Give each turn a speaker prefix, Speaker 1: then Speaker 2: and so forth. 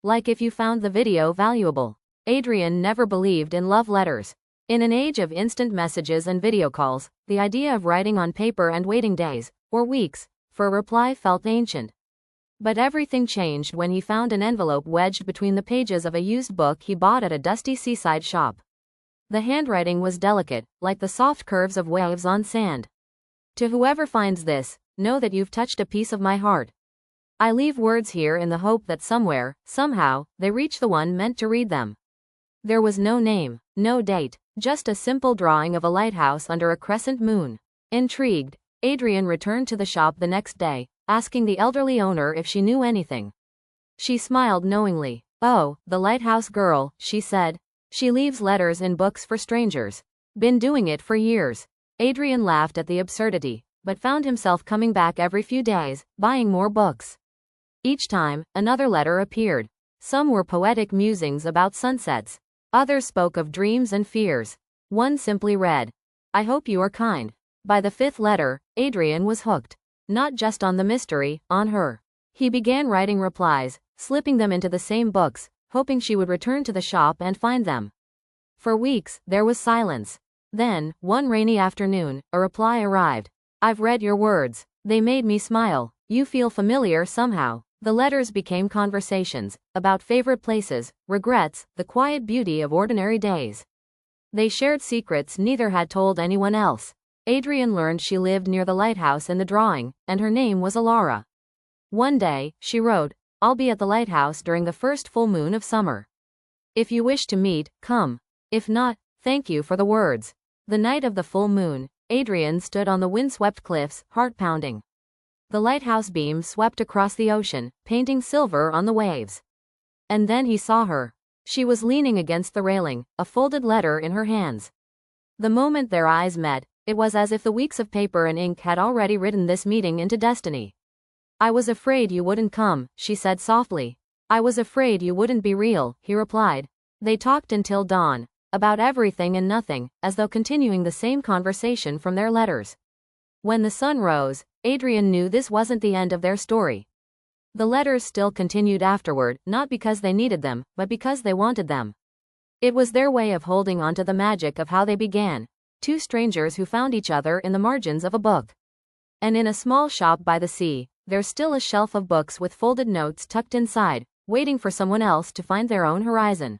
Speaker 1: Like if you found the video valuable. Adrian never believed in love letters. In an age of instant messages and video calls, the idea of writing on paper and waiting days, or weeks, for a reply felt ancient. But everything changed when he found an envelope wedged between the pages of a used book he bought at a dusty seaside shop. The handwriting was delicate, like the soft curves of waves on sand. To whoever finds this, know that you've touched a piece of my heart. I leave words here in the hope that somewhere, somehow, they reach the one meant to read them. There was no name, no date, just a simple drawing of a lighthouse under a crescent moon. Intrigued, Adrian returned to the shop the next day, asking the elderly owner if she knew anything. She smiled knowingly. "Oh, the lighthouse girl," she said. "She leaves letters in books for strangers. Been doing it for years." Adrian laughed at the absurdity, but found himself coming back every few days, buying more books. Each time, another letter appeared. Some were poetic musings about sunsets. Others spoke of dreams and fears. One simply read, "I hope you are kind." By the fifth letter, Adrian was hooked. Not just on the mystery, on her. He began writing replies, slipping them into the same books, hoping she would return to the shop and find them. For weeks, there was silence. Then, one rainy afternoon, a reply arrived. "I've read your words. They made me smile. You feel familiar somehow." The letters became conversations, about favorite places, regrets, the quiet beauty of ordinary days. They shared secrets neither had told anyone else. Adrian learned she lived near the lighthouse in the drawing, and her name was Alara. One day, she wrote, "I'll be at the lighthouse during the first full moon of summer. If you wish to meet, come. If not, thank you for the words." The night of the full moon, Adrian stood on the windswept cliffs, heart pounding. The lighthouse beam swept across the ocean, painting silver on the waves. And then he saw her. She was leaning against the railing, a folded letter in her hands. The moment their eyes met, it was as if the weeks of paper and ink had already written this meeting into destiny. "I was afraid you wouldn't come," she said softly. "I was afraid you wouldn't be real," he replied. They talked until dawn, about everything and nothing, as though continuing the same conversation from their letters. When the sun rose, Adrian knew this wasn't the end of their story. The letters still continued afterward, not because they needed them, but because they wanted them. It was their way of holding on to the magic of how they began, two strangers who found each other in the margins of a book. And in a small shop by the sea, there's still a shelf of books with folded notes tucked inside, waiting for someone else to find their own horizon.